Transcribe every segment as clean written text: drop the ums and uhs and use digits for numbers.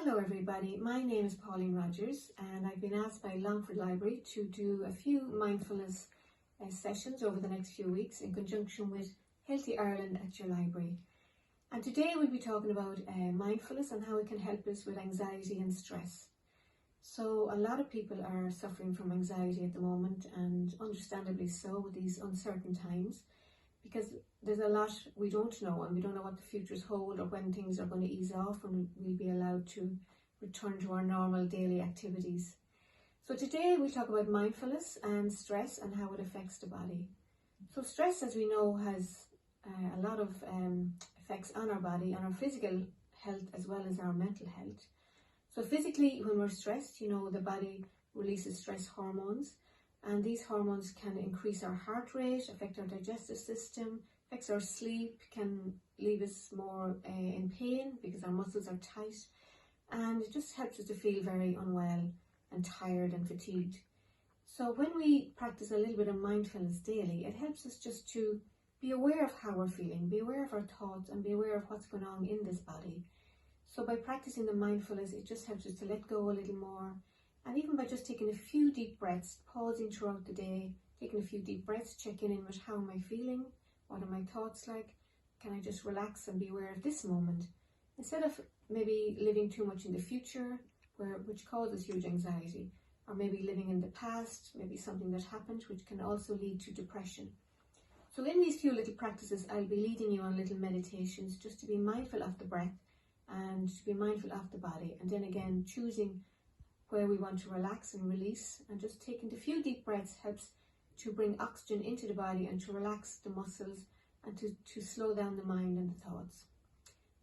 Hello everybody, my name is Pauline Rogers and I've been asked by Longford Library to do a few mindfulness sessions over the next few weeks in conjunction with Healthy Ireland at your library. And today we'll be talking about mindfulness and how it can help us with anxiety and stress. So a lot of people are suffering from anxiety at the moment, and understandably so with these uncertain times, because there's a lot we don't know, and we don't know what the futures hold or when things are going to ease off and we'll be allowed to return to our normal daily activities. So today we'll talk about mindfulness and stress and how it affects the body. So stress, as we know, has a lot of effects on our body, on our physical health as well as our mental health. So physically, when we're stressed, the body releases stress hormones, and these hormones can increase our heart rate, affect our digestive system, affects our sleep, can leave us more in pain because our muscles are tight, and it just helps us to feel very unwell and tired and fatigued. So when we practice a little bit of mindfulness daily, it helps us just to be aware of how we're feeling, be aware of our thoughts, and be aware of what's going on in this body. So by practicing the mindfulness, it just helps us to let go a little more. And even by just taking a few deep breaths, pausing throughout the day, taking a few deep breaths, checking in with how am I feeling, what are my thoughts like, can I just relax and be aware of this moment, instead of maybe living too much in the future, which causes huge anxiety, or maybe living in the past, maybe something that happened, which can also lead to depression. So in these few little practices, I'll be leading you on little meditations just to be mindful of the breath and to be mindful of the body, and then again choosing where we want to relax and release, and just taking a few deep breaths helps to bring oxygen into the body and to relax the muscles and to slow down the mind and the thoughts.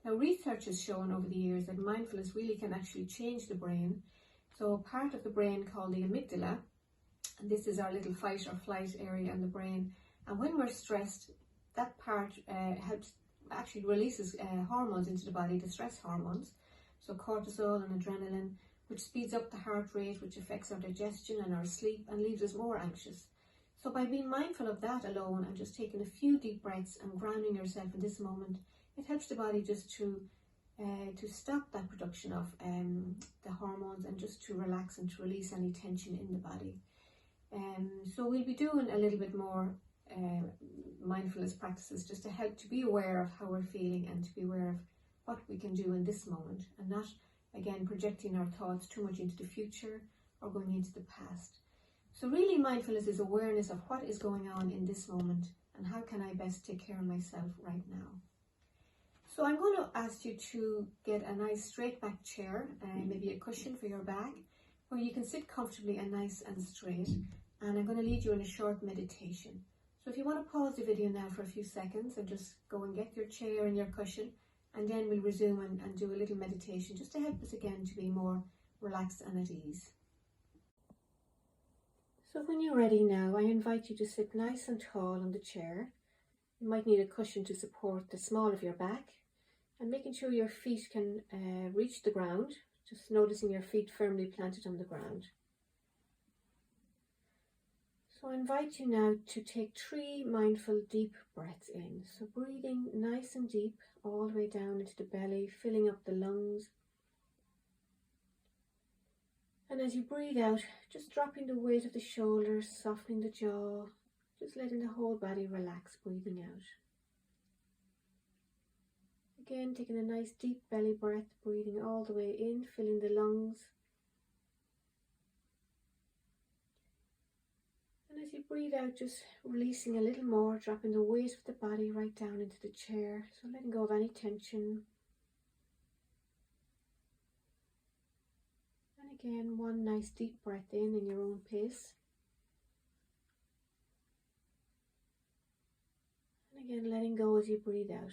Now, research has shown over the years that mindfulness really can actually change the brain. So a part of the brain called the amygdala, and this is our little fight or flight area in the brain, and when we're stressed, that part helps actually releases hormones into the body, the stress hormones, so cortisol and adrenaline, which speeds up the heart rate, which affects our digestion and our sleep and leaves us more anxious. So by being mindful of that alone and just taking a few deep breaths and grounding yourself in this moment, it helps the body just to stop that production of the hormones and just to relax and to release any tension in the body. So we'll be doing a little bit more mindfulness practices just to help to be aware of how we're feeling and to be aware of what we can do in this moment, and not again projecting our thoughts too much into the future or going into the past. So really, mindfulness is awareness of what is going on in this moment and how can I best take care of myself right now. So I'm going to ask you to get a nice straight back chair and maybe a cushion for your back where you can sit comfortably and nice and straight, and I'm going to lead you in a short meditation. So if you want to pause the video now for a few seconds and just go and get your chair and your cushion, and then we'll resume and do a little meditation just to help us again to be more relaxed and at ease. So when you're ready now, I invite you to sit nice and tall on the chair. You might need a cushion to support the small of your back, and making sure your feet can reach the ground, just noticing your feet firmly planted on the ground. So I invite you now to take 3 mindful deep breaths in. So breathing nice and deep all the way down into the belly, filling up the lungs. And as you breathe out, just dropping the weight of the shoulders, softening the jaw, just letting the whole body relax, breathing out. Again, taking a nice deep belly breath, breathing all the way in, filling the lungs. And as you breathe out, just releasing a little more, dropping the weight of the body right down into the chair. So letting go of any tension. And again, one nice deep breath in your own pace. And again, letting go as you breathe out.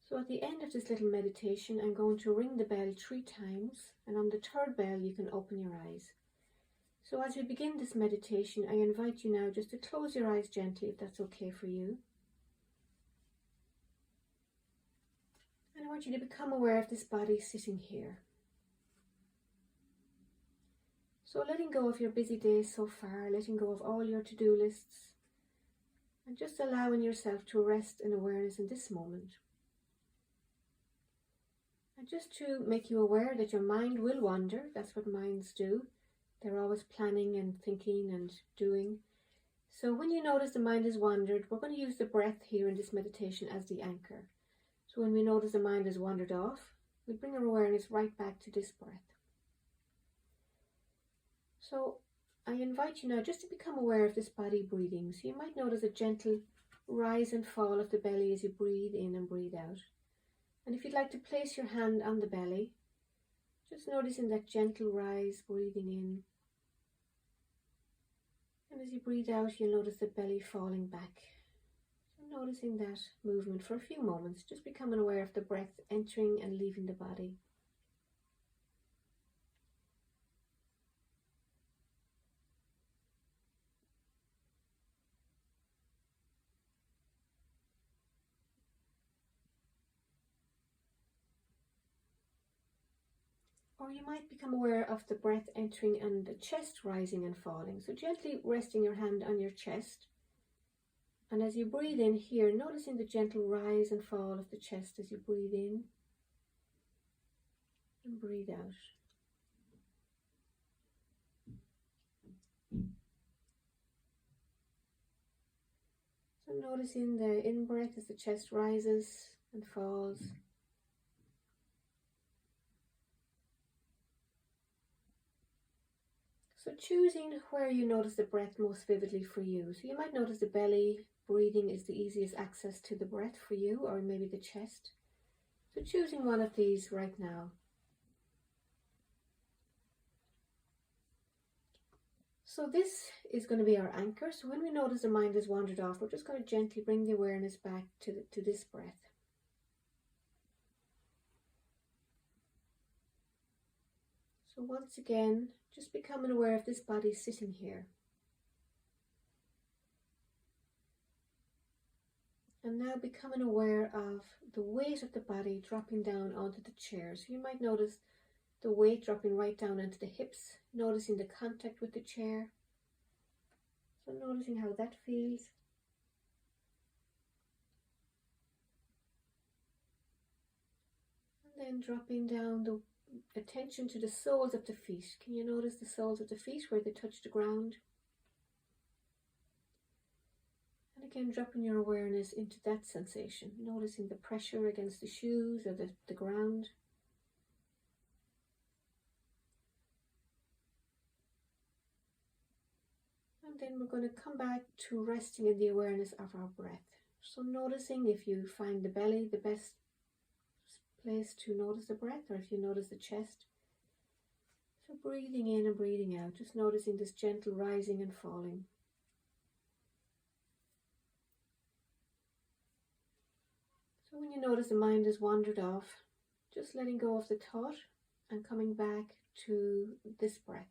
So at the end of this little meditation, I'm going to ring the bell 3 times, and on the 3rd bell you can open your eyes. So as we begin this meditation, I invite you now just to close your eyes gently if that's okay for you. And I want you to become aware of this body sitting here. So letting go of your busy day so far, letting go of all your to-do lists, and just allowing yourself to rest in awareness in this moment. And just to make you aware that your mind will wander. That's what minds do. They're always planning and thinking and doing. So when you notice the mind has wandered, we're going to use the breath here in this meditation as the anchor. So when we notice the mind has wandered off, we bring our awareness right back to this breath. So I invite you now just to become aware of this body breathing. So you might notice a gentle rise and fall of the belly as you breathe in and breathe out. And if you'd like to place your hand on the belly, just noticing that gentle rise, breathing in. And as you breathe out, you'll notice the belly falling back. So noticing that movement for a few moments, just becoming aware of the breath entering and leaving the body. Or you might become aware of the breath entering and the chest rising and falling. So gently resting your hand on your chest. And as you breathe in here, noticing the gentle rise and fall of the chest as you breathe in and breathe out. So noticing the in-breath as the chest rises and falls. So choosing where you notice the breath most vividly for you. So you might notice the belly breathing is the easiest access to the breath for you, or maybe the chest. So choosing one of these right now. So this is going to be our anchor. So when we notice the mind has wandered off, we're just going to gently bring the awareness back to this breath. So once again, just becoming aware of this body sitting here. And now becoming aware of the weight of the body dropping down onto the chair. So you might notice the weight dropping right down into the hips, noticing the contact with the chair. So noticing how that feels. And then dropping down the attention to the soles of the feet. Can you notice the soles of the feet where they touch the ground? And again, dropping your awareness into that sensation, noticing the pressure against the shoes or the ground. And then we're going to come back to resting in the awareness of our breath. So noticing if you find the belly the best place to notice the breath, or if you notice the chest. So breathing in and breathing out, just noticing this gentle rising and falling. So when you notice the mind has wandered off, just letting go of the thought and coming back to this breath.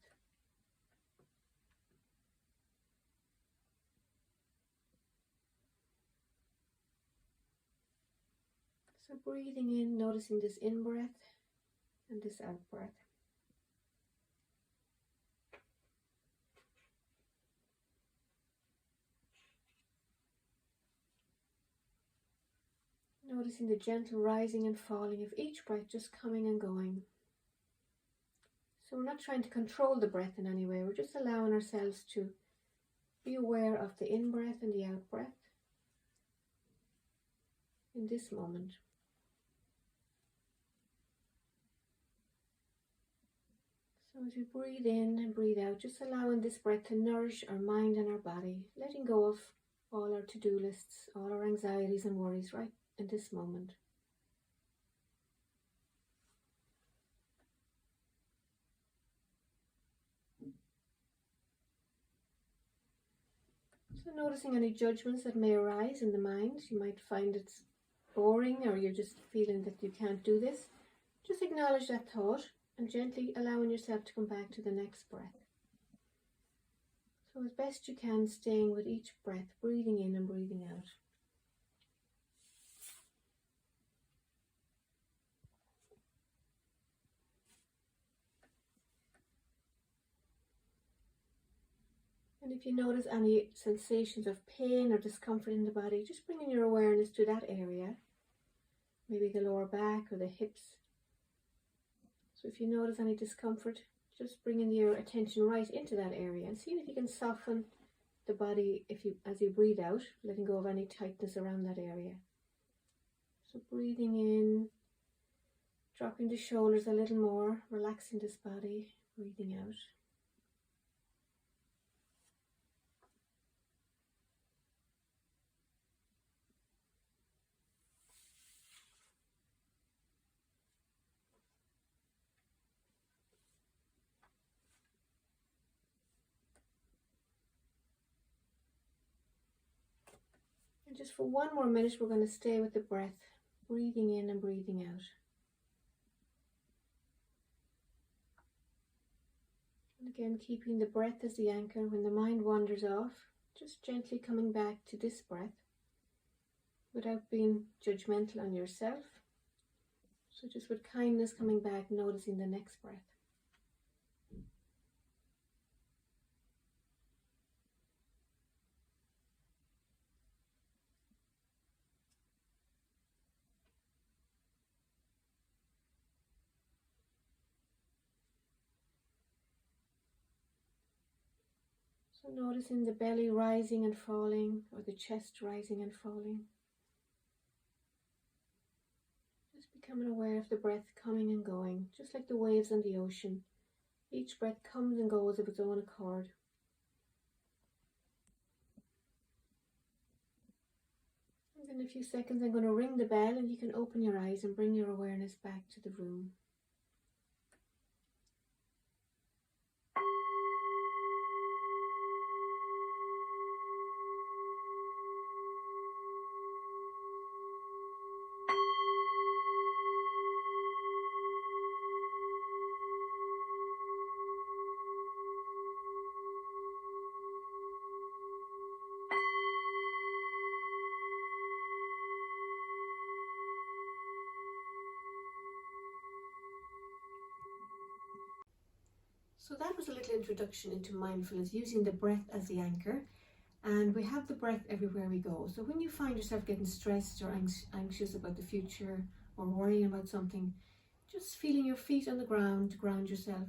So breathing in, noticing this in-breath and this out-breath. Noticing the gentle rising and falling of each breath, just coming and going. So we're not trying to control the breath in any way, we're just allowing ourselves to be aware of the in-breath and the out-breath in this moment. So as we breathe in and breathe out, just allowing this breath to nourish our mind and our body, letting go of all our to-do lists, all our anxieties and worries right in this moment. So noticing any judgments that may arise in the mind. You might find it's boring, or you're just feeling that you can't do this. Just acknowledge that thought and gently allowing yourself to come back to the next breath. So as best you can, staying with each breath, breathing in and breathing out. And if you notice any sensations of pain or discomfort in the body, just bringing your awareness to that area, maybe the lower back or the hips, So if you notice any discomfort, just bringing your attention right into that area and seeing if you can soften the body as you breathe out, letting go of any tightness around that area. So breathing in, dropping the shoulders a little more, relaxing this body, breathing out. And just for one more minute, we're going to stay with the breath, breathing in and breathing out. And again, keeping the breath as the anchor. When the mind wanders off, just gently coming back to this breath without being judgmental on yourself. So just with kindness coming back, noticing the next breath. So noticing the belly rising and falling, or the chest rising and falling. Just becoming aware of the breath coming and going, just like the waves on the ocean. Each breath comes and goes of its own accord. And in a few seconds I'm going to ring the bell and you can open your eyes and bring your awareness back to the room. So that was a little introduction into mindfulness, using the breath as the anchor. And we have the breath everywhere we go. So when you find yourself getting stressed or anxious about the future or worrying about something, just feeling your feet on the ground to ground yourself,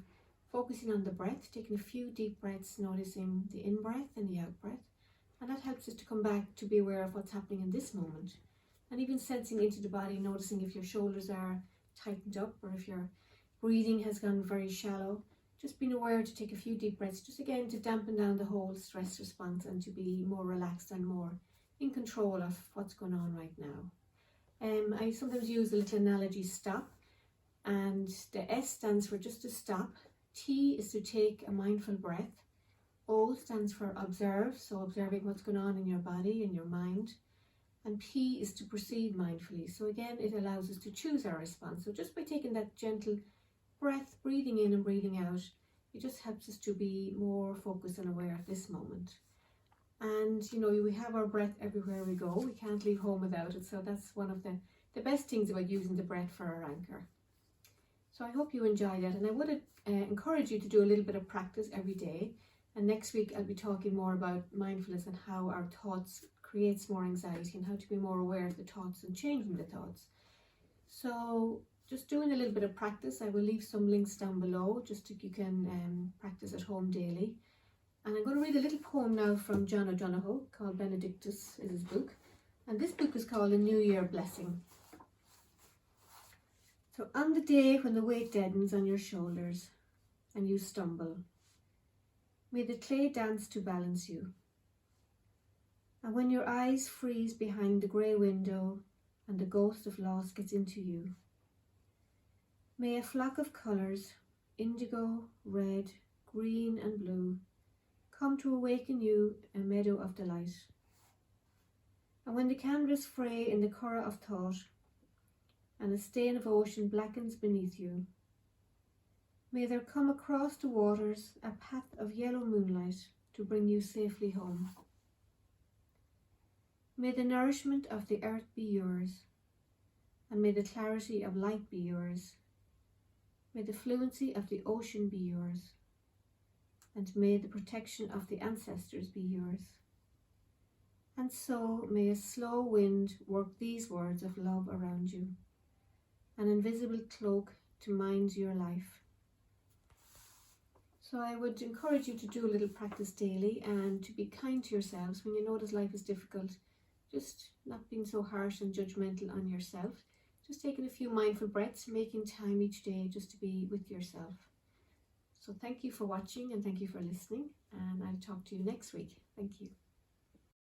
focusing on the breath, taking a few deep breaths, noticing the in-breath and the out-breath. And that helps us to come back to be aware of what's happening in this moment. And even sensing into the body, noticing if your shoulders are tightened up or if your breathing has gone very shallow. Just being aware to take a few deep breaths, just again to dampen down the whole stress response and to be more relaxed and more in control of what's going on right now. I sometimes use the little analogy stop, and the S stands for just to stop, T is to take a mindful breath, O stands for observe, so observing what's going on in your body and your mind, and P is to proceed mindfully. So again, it allows us to choose our response. So just by taking that gentle breath, breathing in and breathing out, it just helps us to be more focused and aware of this moment. And you know, we have our breath everywhere we go. We can't leave home without it. So that's one of the best things about using the breath for our anchor. So I hope you enjoy that, and I would encourage you to do a little bit of practice every day. And next week I'll be talking more about mindfulness and how our thoughts creates more anxiety and how to be more aware of the thoughts and changing the thoughts. So just doing a little bit of practice. I will leave some links down below just so you can practice at home daily. And I'm going to read a little poem now from John O'Donoghue called Benedictus is his book. And this book is called A New Year Blessing. So on the day when the weight deadens on your shoulders and you stumble, may the clay dance to balance you. And when your eyes freeze behind the grey window and the ghost of loss gets into you, may a flock of colours, indigo, red, green and blue, come to awaken you a meadow of delight. And when the canvas fray in the curragh of thought, and a stain of ocean blackens beneath you, may there come across the waters a path of yellow moonlight to bring you safely home. May the nourishment of the earth be yours, and may the clarity of light be yours. May the fluency of the ocean be yours, and may the protection of the ancestors be yours. And so may a slow wind work these words of love around you, an invisible cloak to mind your life. So I would encourage you to do a little practice daily and to be kind to yourselves when you notice life is difficult. Just not being so harsh and judgmental on yourself. Just taking a few mindful breaths, making time each day just to be with yourself. So thank you for watching and thank you for listening, and I'll talk to you next week. Thank you.